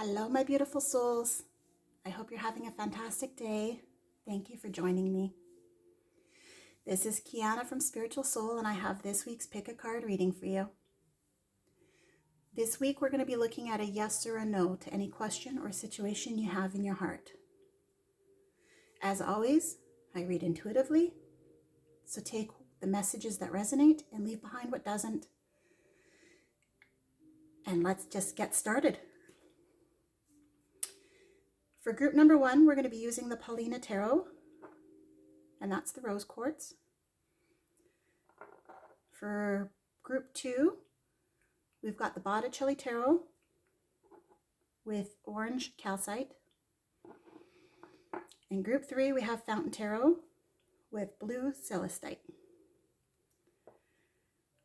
Hello, my beautiful souls. I hope you're having a fantastic day. Thank you for joining me. This is Kiana from Spiritual Soul, and I have this week's Pick a Card reading for you. This week, we're going to be looking at a yes or a no to any question or situation you have in your heart. As always, I read intuitively, so take the messages that resonate and leave behind what doesn't. And let's just get started. For group number 1, we're going to be using the Paulina Tarot, and that's the rose quartz. For group 2, we've got the Botticelli Tarot with orange calcite. In group 3, we have Fountain Tarot with blue celestite.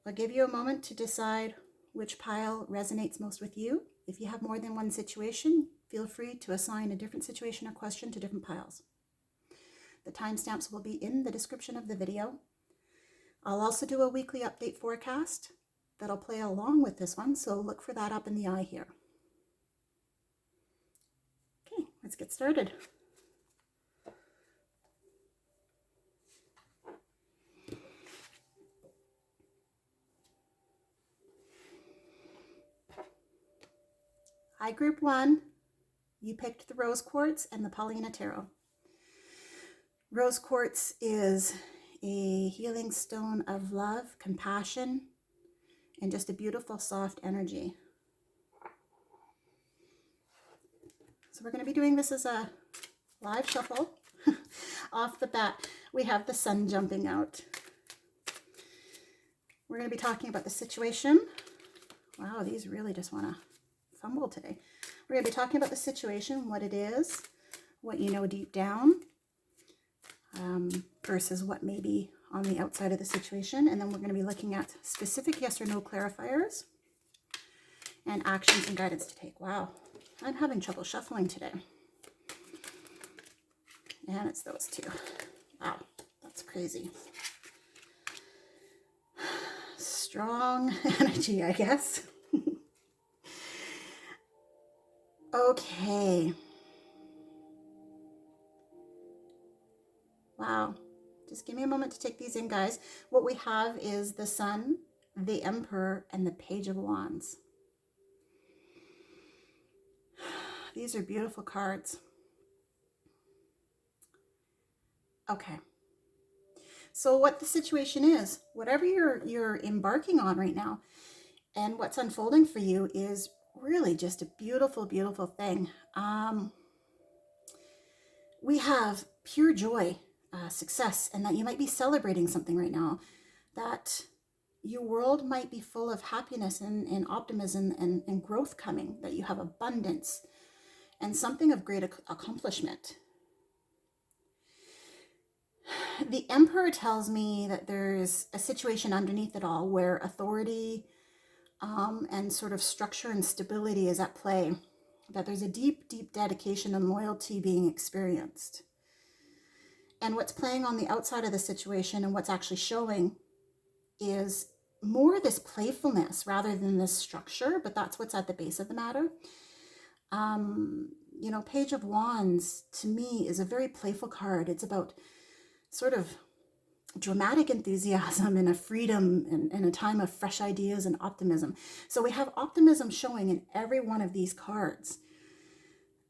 I'll give you a moment to decide which pile resonates most with you. If you have more than one situation, feel free to assign a different situation or question to different piles. The timestamps will be in the description of the video. I'll also do a weekly update forecast that'll play along with this one, so look for that up in the eye here. Okay, let's get started. Hi, group 1. You picked the rose quartz and the Paulina Tarot. Rose quartz is a healing stone of love, compassion, and just a beautiful, soft energy. So we're going to be doing this as a live shuffle. Off the bat, we have the sun jumping out. We're going to be talking about the situation. Wow, these really just want to fumble today. We're going to be talking about the situation, what it is, what you know deep down, versus what may be on the outside of the situation. And then we're going to be looking at specific yes or no clarifiers and actions and guidance to take. Wow, I'm having trouble shuffling today. And it's those two. Wow, that's crazy. Strong energy, I guess. Okay. Wow. Just give me a moment to take these in, guys. What we have is the Sun, the Emperor, and the Page of Wands. These are beautiful cards. Okay. So what the situation is, whatever you're embarking on right now, and what's unfolding for you is really just a beautiful, beautiful thing. We have pure joy, success, and that you might be celebrating something right now, that your world might be full of happiness and optimism and growth coming, that you have abundance and something of great accomplishment. The Emperor tells me that there's a situation underneath it all where authority and sort of structure and stability is at play, that there's a deep, deep dedication and loyalty being experienced. And what's playing on the outside of the situation and what's actually showing is more this playfulness rather than this structure, but that's what's at the base of the matter. You know, Page of Wands to me is a very playful card. It's about sort of dramatic enthusiasm and a freedom and a time of fresh ideas and optimism. So we have optimism showing in every one of these cards.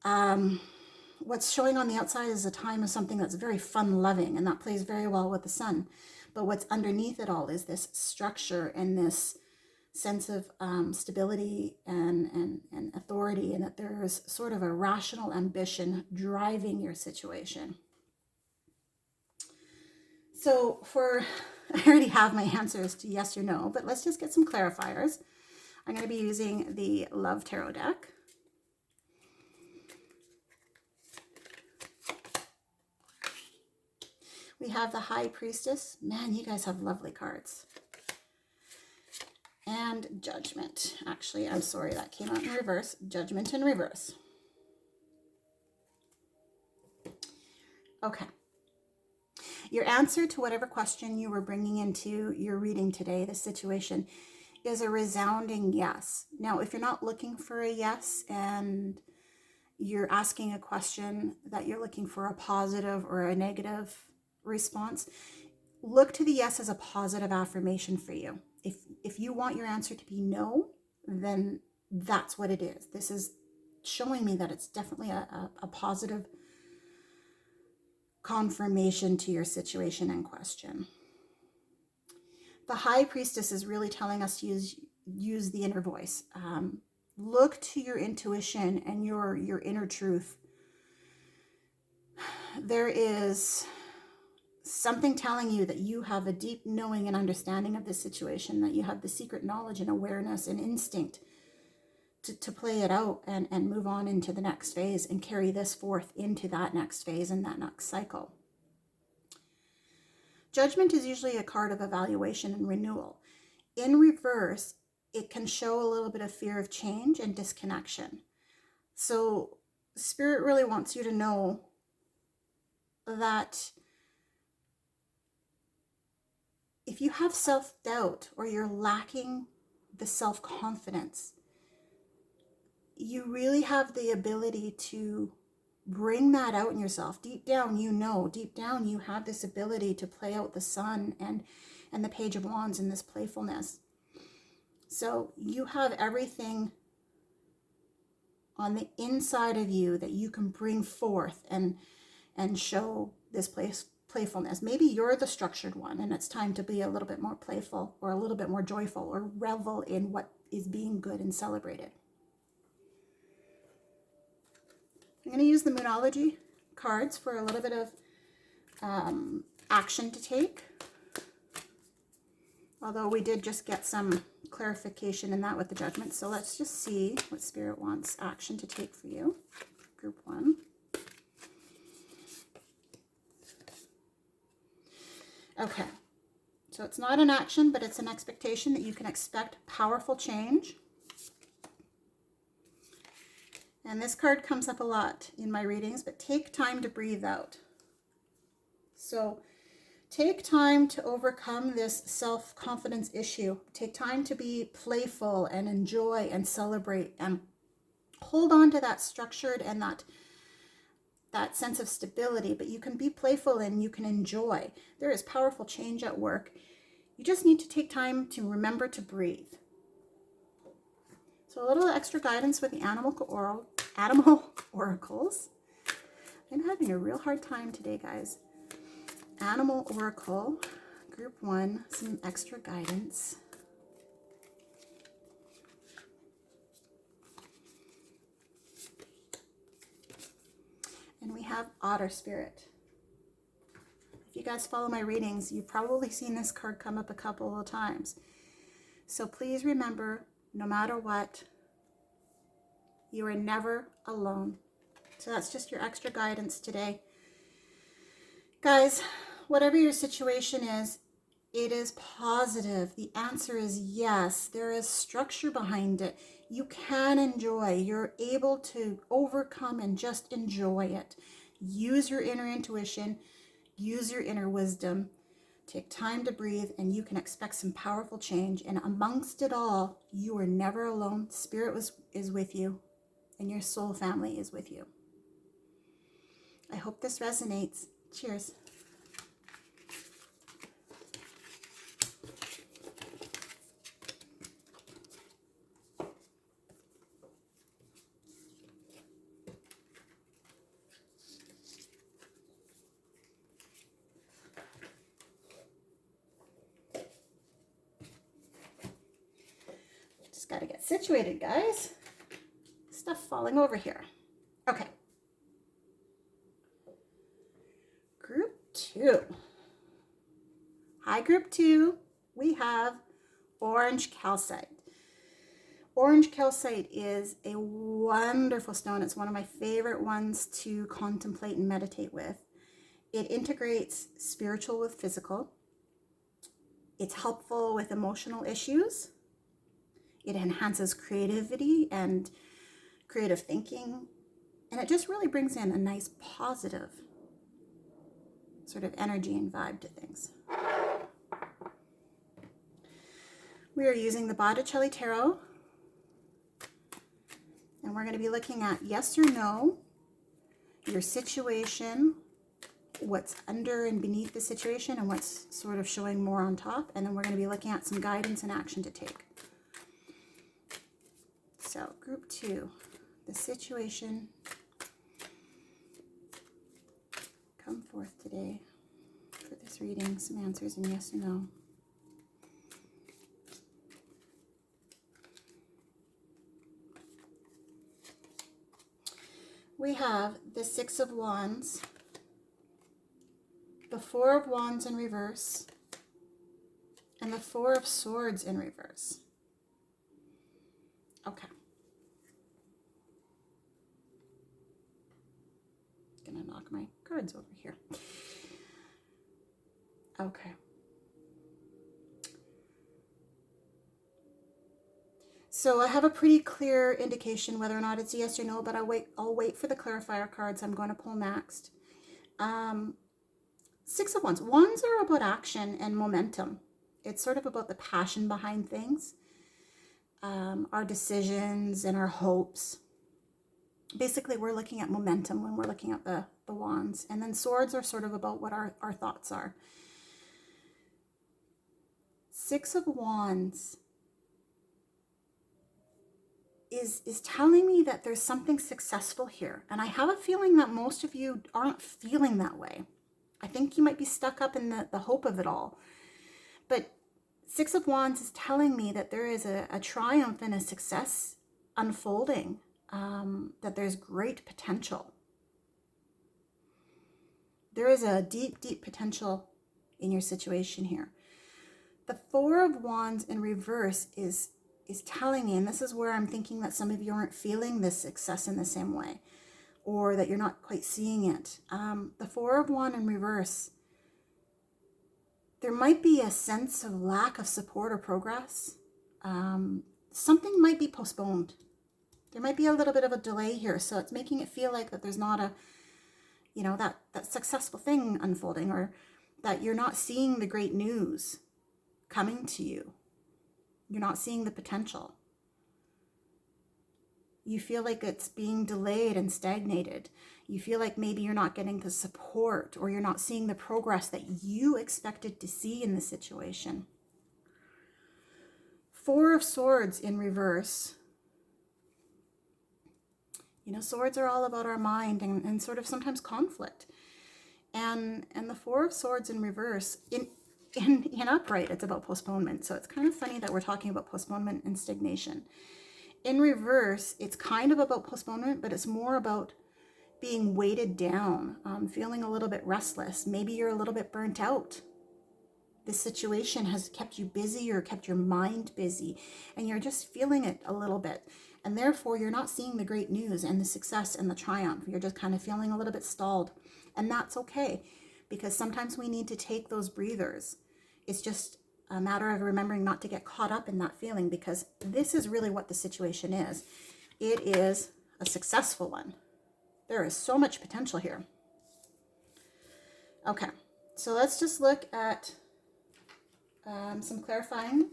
What's showing on the outside is a time of something that's very fun-loving, and that plays very well with the Sun. But what's underneath it all is this structure and this sense of stability and authority, and that there's sort of a rational ambition driving your situation. So I already have my answers to yes or no, but let's just get some clarifiers. I'm going to be using the Love Tarot deck. We have the High Priestess. Man, you guys have lovely cards. And Judgment. Actually, I'm sorry, that came out in reverse. Judgment in reverse. Okay. Your answer to whatever question you were bringing into your reading today, the situation, is a resounding yes. Now, if you're not looking for a yes and you're asking a question that you're looking for a positive or a negative response, look to the yes as a positive affirmation for you. If you want your answer to be no, then that's what it is. This is showing me that it's definitely a positive confirmation to your situation in question. The High Priestess is really telling us to use the inner voice. Look to your intuition and your inner truth. There is something telling you that you have a deep knowing and understanding of this situation, that you have the secret knowledge and awareness and instinct to play it out and move on into the next phase and carry this forth into that next phase and that next cycle. Judgment is usually a card of evaluation and renewal. In reverse, it can show a little bit of fear of change and disconnection. So Spirit really wants you to know that if you have self-doubt or you're lacking the self-confidence, you really have the ability to bring that out in yourself. Deep down, you know, deep down, you have this ability to play out the sun and the Page of Wands and this playfulness. So you have everything on the inside of you that you can bring forth and show this playfulness. Maybe you're the structured one and it's time to be a little bit more playful or a little bit more joyful or revel in what is being good and celebrated. I'm going to use the Moonology cards for a little bit of action to take. Although we did just get some clarification in that with the Judgment. So let's just see what Spirit wants action to take for you. Group 1. Okay. So it's not an action, but it's an expectation that you can expect powerful change. And this card comes up a lot in my readings, but take time to breathe out. So take time to overcome this self-confidence issue. Take time to be playful and enjoy and celebrate and hold on to that structured and that sense of stability, but you can be playful and you can enjoy. There is powerful change at work. You just need to take time to remember to breathe. So a little extra guidance with the animal oracles. I'm having a real hard time today, guys. Animal Oracle, Group 1, some extra guidance. And we have Otter Spirit. If you guys follow my readings, you've probably seen this card come up a couple of times. So please remember, no matter what, you are never alone. So that's just your extra guidance today. Guys, whatever your situation is, it is positive. The answer is yes. There is structure behind it. You can enjoy. You're able to overcome and just enjoy it. Use your inner intuition. Use your inner wisdom. Take time to breathe, and you can expect some powerful change. And amongst it all, you are never alone. Spirit is with you, and your soul family is with you. I hope this resonates. Cheers. Just got to get situated, guys. Stuff falling over here. Okay. Group 2. Hi, Group 2. We have Orange Calcite. Orange Calcite is a wonderful stone. It's one of my favorite ones to contemplate and meditate with. It integrates spiritual with physical. It's helpful with emotional issues. It enhances creativity and creative thinking. And it just really brings in a nice positive sort of energy and vibe to things. We are using the Botticelli Tarot. And we're going to be looking at yes or no, your situation, what's under and beneath the situation, and what's sort of showing more on top. And then we're going to be looking at some guidance and action to take. So group 2, the situation. Come forth today for this reading, some answers in yes or no. We have the 6 of Wands, the 4 of Wands in reverse, and the 4 of Swords in reverse. Okay. Gonna knock my cards over here. Okay. So I have a pretty clear indication whether or not it's yes or no, but I'll wait for the clarifier cards I'm going to pull next. 6 of Wands. Wands are about action and momentum. It's sort of about the passion behind things, our decisions and our hopes. Basically, we're looking at momentum when we're looking at the wands. And then swords are sort of about what our thoughts are. 6 of Wands is telling me that there's something successful here. And I have a feeling that most of you aren't feeling that way. I think you might be stuck up in the hope of it all. But 6 of Wands is telling me that there is a triumph and a success unfolding, that there's great potential. There is a deep, deep potential in your situation here. The 4 of Wands in reverse is telling me, and this is where I'm thinking that some of you aren't feeling this success in the same way, or that you're not quite seeing it. The 4 of Wands in reverse, there might be a sense of lack of support or progress. Something might be postponed. There might be a little bit of a delay here, so it's making it feel like that there's not a, that successful thing unfolding, or that you're not seeing the great news coming to you. You're not seeing the potential. You feel like it's being delayed and stagnated. You feel like maybe you're not getting the support, or you're not seeing the progress that you expected to see in the situation. 4 of Swords in reverse. Swords are all about our mind and sort of sometimes conflict. And the 4 of Swords in reverse, in upright, it's about postponement. So it's kind of funny that we're talking about postponement and stagnation. In reverse, it's kind of about postponement, but it's more about being weighted down, feeling a little bit restless. Maybe you're a little bit burnt out. This situation has kept you busy or kept your mind busy, and you're just feeling it a little bit. And therefore, you're not seeing the great news and the success and the triumph. You're just kind of feeling a little bit stalled. And that's okay, because sometimes we need to take those breathers. It's just a matter of remembering not to get caught up in that feeling, because this is really what the situation is. It is a successful one. There is so much potential here. Okay, so let's just look at some clarifying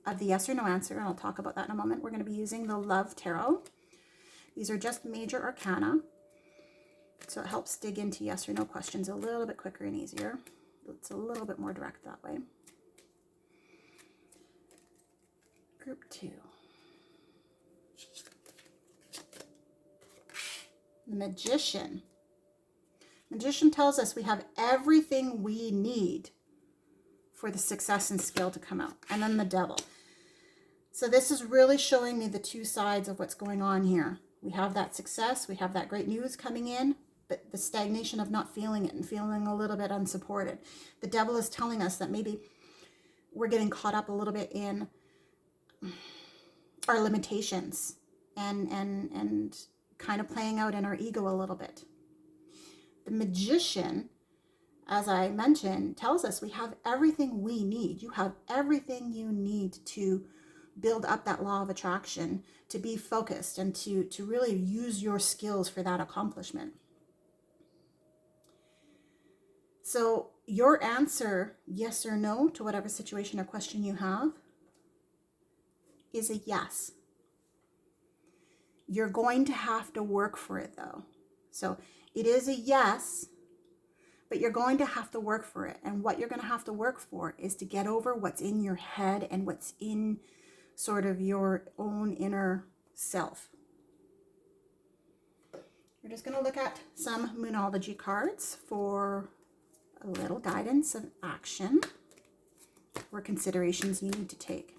of the yes or no answer, and I'll talk about that in a moment. We're going to be using the Love Tarot. These are just major arcana, so it helps dig into yes or no questions a little bit quicker and easier. It's a little bit more direct that way. Group 2. The Magician. Magician tells us we have everything we need for the success and skill to come out. And then the Devil. So this is really showing me the two sides of what's going on here. We have that success, we have that great news coming in, but the stagnation of not feeling it and feeling a little bit unsupported. The Devil is telling us that maybe we're getting caught up a little bit in our limitations and kind of playing out in our ego a little bit. The Magician, as I mentioned, tells us we have everything we need. You have everything you need to build up that law of attraction, to be focused, and to really use your skills for that accomplishment. So your answer, yes or no, to whatever situation or question you have, is a yes. You're going to have to work for it though. So it is a yes, but you're going to have to work for it. And what you're going to have to work for is to get over what's in your head and what's in sort of your own inner self. We're just going to look at some Moonology cards for a little guidance of action or considerations you need to take.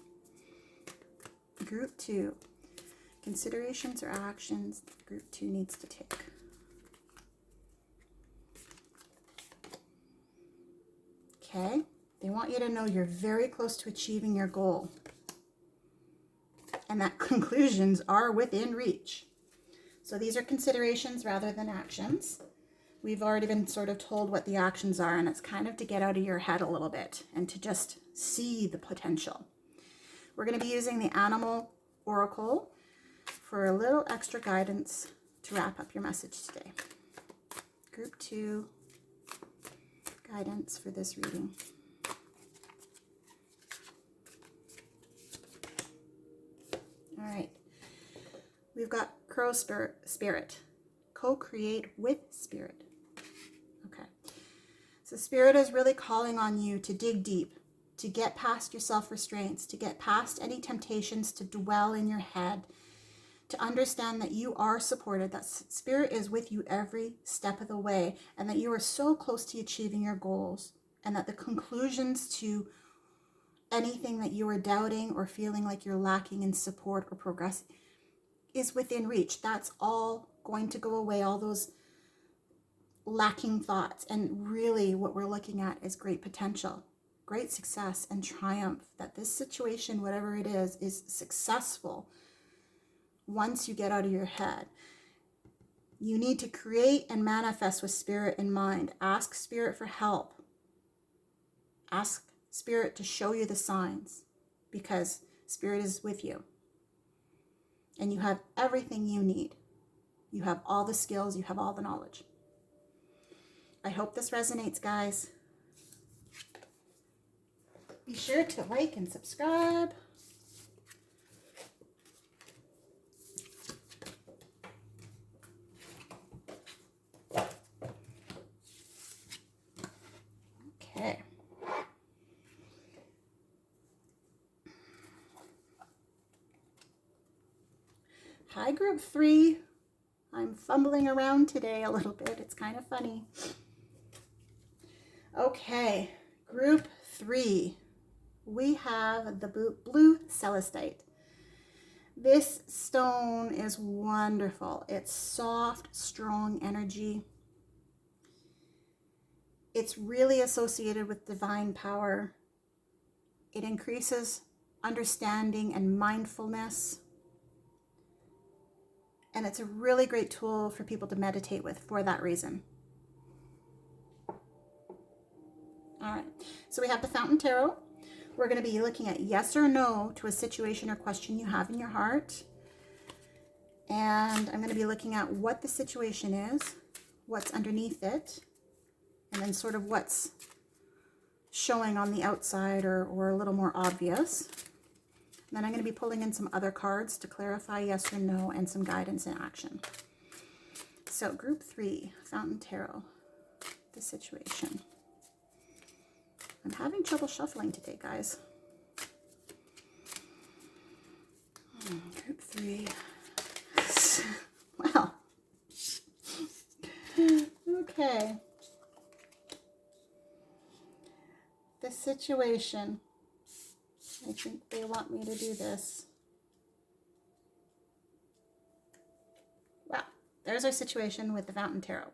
Group 2. Considerations or actions Group 2 needs to take. Okay. They want you to know you're very close to achieving your goal and that conclusions are within reach. So these are considerations rather than actions. We've already been sort of told what the actions are, and it's kind of to get out of your head a little bit and to just see the potential. We're going to be using the Animal Oracle for a little extra guidance to wrap up your message today. Group 2 guidance for this reading. All right. We've got Crow Spirit. Co-create with Spirit. Okay. So Spirit is really calling on you to dig deep, to get past your self-restraints, to get past any temptations to dwell in your head, to understand that you are supported, that Spirit is with you every step of the way, and that you are so close to achieving your goals, and that the conclusions to anything that you are doubting or feeling like you're lacking in support or progress is within reach. That's all going to go away, all those lacking thoughts. And really what we're looking at is great potential, great success and triumph, that this situation, whatever it is successful once you get out of your head. You need to create and manifest with Spirit in mind. Ask Spirit for help. Ask Spirit to show you the signs, because Spirit is with you. And you have everything you need. You have all the skills, you have all the knowledge. I hope this resonates, guys. Be sure to like and subscribe. Okay. Hi, Group 3. I'm fumbling around today a little bit. It's kind of funny. Okay, Group 3. We have the blue celestite. This stone is wonderful. It's soft, strong energy. It's really associated with divine power. It increases understanding and mindfulness. And it's a really great tool for people to meditate with for that reason. All right, so we have the Fountain Tarot. We're going to be looking at yes or no to a situation or question you have in your heart. And I'm going to be looking at what the situation is, what's underneath it, and then sort of what's showing on the outside or a little more obvious. And then I'm going to be pulling in some other cards to clarify yes or no and some guidance in action. So Group 3, Fountain Tarot, the situation. I'm having trouble shuffling today, guys. Group 3. Wow. Okay. The situation. I think they want me to do this. Wow. There's our situation with the Fountain Tarot.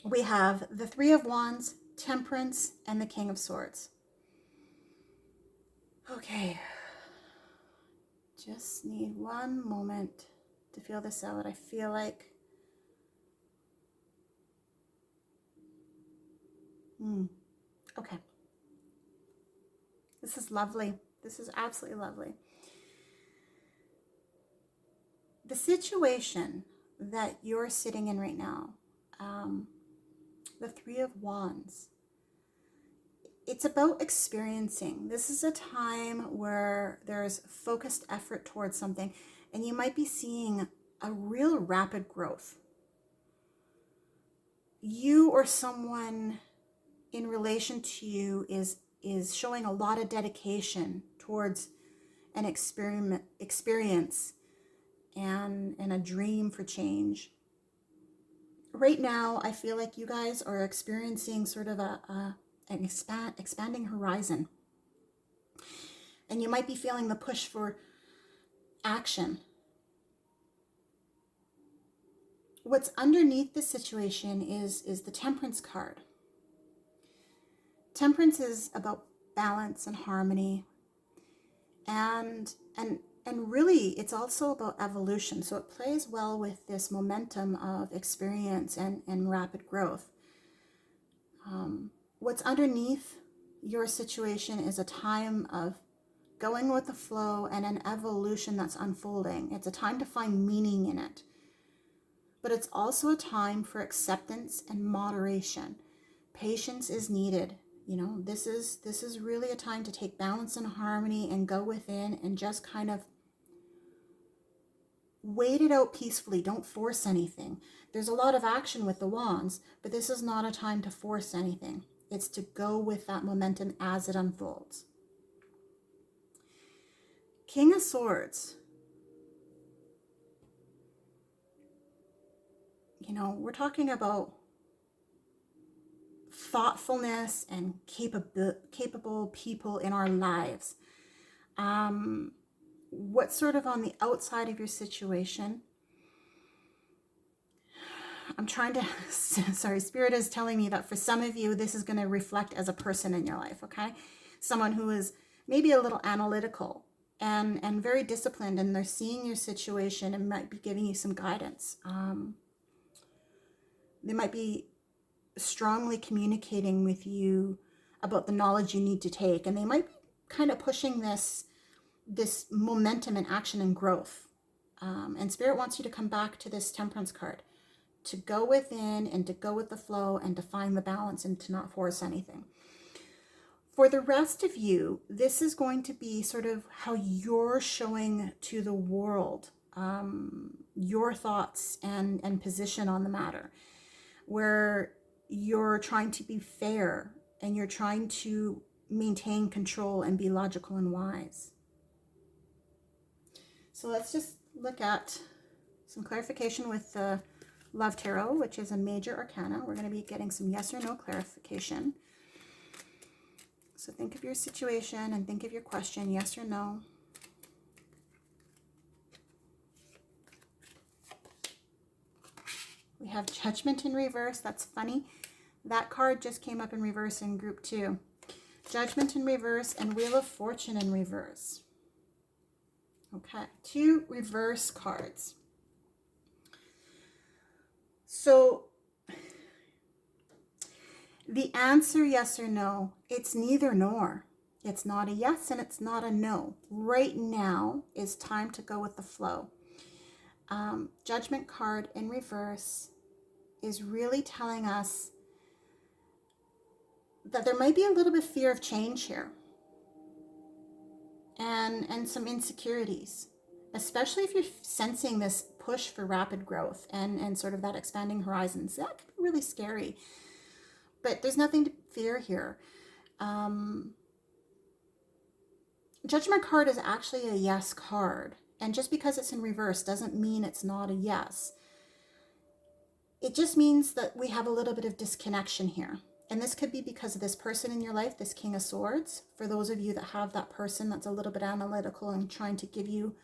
We have the Three of Wands, Temperance, and the King of Swords. Okay. Just need one moment to feel this out. I feel like okay. This is lovely. This is absolutely lovely. The situation that you're sitting in right now, the Three of Wands, it's about experiencing. This is a time where there's focused effort towards something, and you might be seeing a real rapid growth. You or someone in relation to you is showing a lot of dedication towards an experience and a dream for change. Right now, I feel like you guys are experiencing sort of an expanding horizon. And you might be feeling the push for action. What's underneath this situation is the Temperance card. Temperance is about balance and harmony. And really, it's also about evolution. So it plays well with this momentum of experience and rapid growth. What's underneath your situation is a time of going with the flow and an evolution that's unfolding. It's a time to find meaning in it. But it's also a time for acceptance and moderation. Patience is needed. You know, this is really a time to take balance and harmony and go within and just kind of wait it out peacefully. Don't force anything. There's a lot of action with the wands, but this is not a time to force anything. It's to go with that momentum as it unfolds. King of Swords. You know, we're talking about thoughtfulness and capable people in our lives. What's sort of on the outside of your situation? I'm trying to, sorry, Spirit is telling me that for some of you, this is going to reflect as a person in your life, okay? Someone who is maybe a little analytical and very disciplined, and they're seeing your situation and might be giving you some guidance. They might be strongly communicating with you about the knowledge you need to take, and they might be kind of pushing this momentum and action and growth. And Spirit wants you to come back to this Temperance card, to go within and to go with the flow and to find the balance and to not force anything. For the rest of you, this is going to be sort of how you're showing to the world your thoughts and position on the matter, where you're trying to be fair and you're trying to maintain control and be logical and wise. So let's just look at some clarification with the Love Tarot, which is a major arcana. We're going to be getting some yes or no clarification. So think of your situation and think of your question, yes or no. We have Judgment in reverse. That's funny. That card just came up in reverse in group 2. Judgment in reverse and Wheel of Fortune in reverse. Okay, 2 reverse cards. So the answer, yes or no, it's neither nor. It's not a yes and it's not a no. Right now is time to go with the flow. Judgment card in reverse is really telling us that there might be a little bit of fear of change here and some insecurities, especially if you're sensing this push for rapid growth and sort of that expanding horizons. That can be really scary, but there's nothing to fear here. Judgment card is actually a yes card, and just because it's in reverse doesn't mean it's not a yes. It just means that we have a little bit of disconnection here. And this could be because of this person in your life, this King of Swords. For those of you that have that person that's a little bit analytical and trying to give you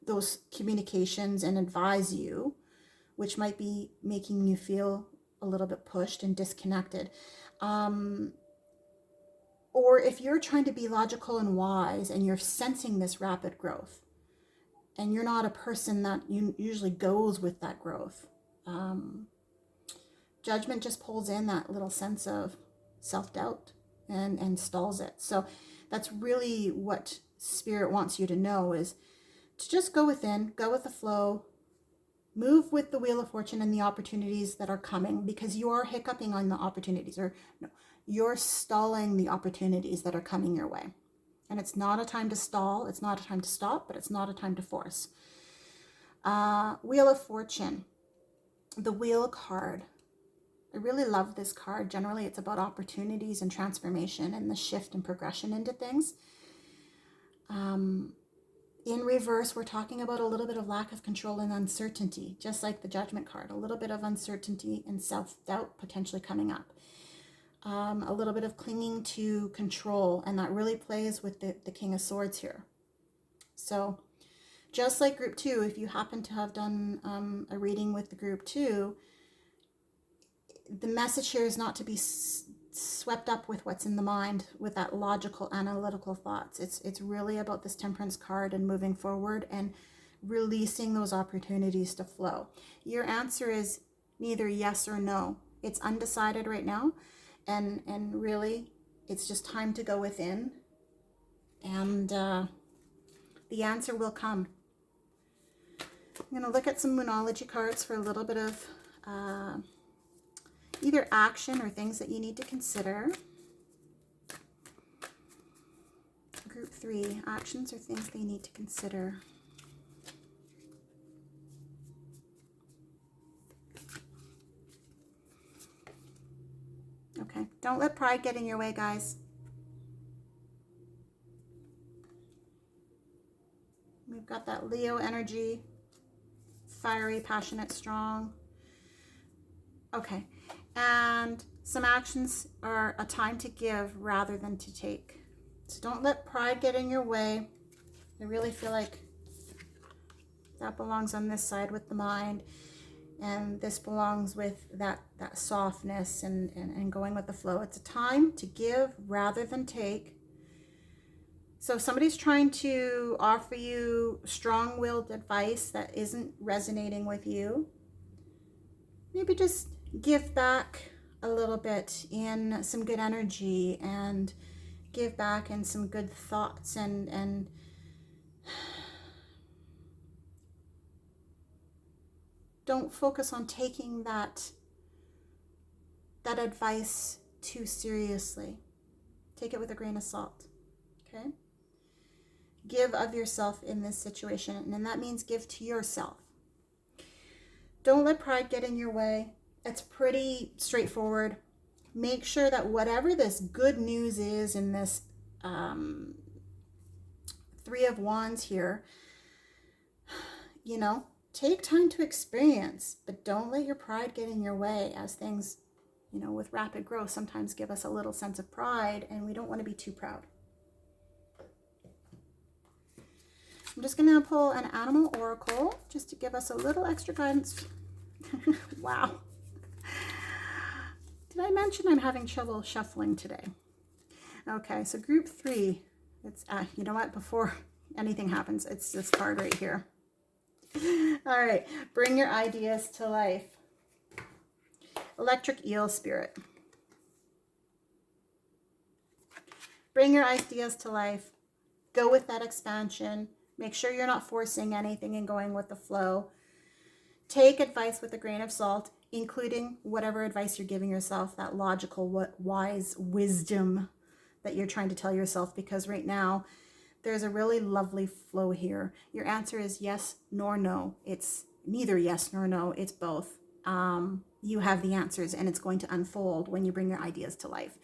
those communications and advise you, which might be making you feel a little bit pushed and disconnected. Or if you're trying to be logical and wise and you're sensing this rapid growth and you're not a person that usually goes with that growth, Judgment just pulls in that little sense of self-doubt and stalls it. So that's really what Spirit wants you to know, is to just go within, go with the flow, Move with the Wheel of Fortune and the opportunities that are coming, because you're hiccuping on the opportunities, or no, you're stalling the opportunities that are coming your way. And it's not a time to stall. It's not a time to stop, but it's not a time to force. Wheel of Fortune, the Wheel card. I really love this card. Generally, it's about opportunities and transformation and the shift and progression into things. In reverse, we're talking about a little bit of lack of control and uncertainty, just like the Judgment card. A little bit of uncertainty and self-doubt potentially coming up. A little bit of clinging to control, and that really plays with the King of Swords here. So just like group 2, if you happen to have done a reading with the group 2, the message here is not to be swept up with what's in the mind, with that logical, analytical thoughts. It's really about this Temperance card and moving forward and releasing those opportunities to flow. Your answer is neither yes or no. It's undecided right now, and really it's just time to go within, and the answer will come. I'm going to look at some Moonology cards for a little bit of either action or things that you need to consider. Group 3, actions or things they need to consider. Okay, don't let pride get in your way, guys. We've got that Leo energy, fiery, passionate, strong. Okay, and some actions are a time to give rather than to take. So don't let pride get in your way. I really feel like that belongs on this side with the mind, and this belongs with that softness and going with the flow. It's a time to give rather than take. So if somebody's trying to offer you strong-willed advice that isn't resonating with you, maybe just give back a little bit in some good energy, and give back in some good thoughts, and don't focus on taking that advice too seriously. Take it with a grain of salt, okay? Give of yourself in this situation, and that means give to yourself. Don't let pride get in your way. It's pretty straightforward. Make sure that whatever this good news is in this Three of Wands here, you know, take time to experience, but don't let your pride get in your way, as things, you know, with rapid growth sometimes give us a little sense of pride, and we don't want to be too proud. I'm just going to pull an Animal Oracle just to give us a little extra guidance. Wow. Did I mention I'm having trouble shuffling today? Okay, so group 3. It's you know what? Before anything happens, it's this card right here. All right, bring your ideas to life. Electric Eel Spirit. Bring your ideas to life. Go with that expansion. Make sure you're not forcing anything and going with the flow. Take advice with a grain of salt, including whatever advice you're giving yourself, that logical, wise wisdom that you're trying to tell yourself, because right now there's a really lovely flow here. Your answer is yes nor no. It's neither yes nor no. It's both. You have the answers, and it's going to unfold when you bring your ideas to life.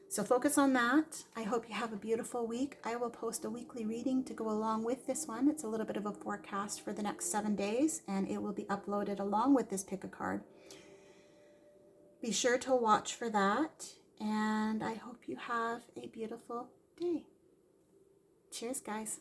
So focus on that. I hope you have a beautiful week. I will post a weekly reading to go along with this one. It's a little bit of a forecast for the next 7 days, and it will be uploaded along with this pick a card. Be sure to watch for that, and I hope you have a beautiful day. Cheers, guys.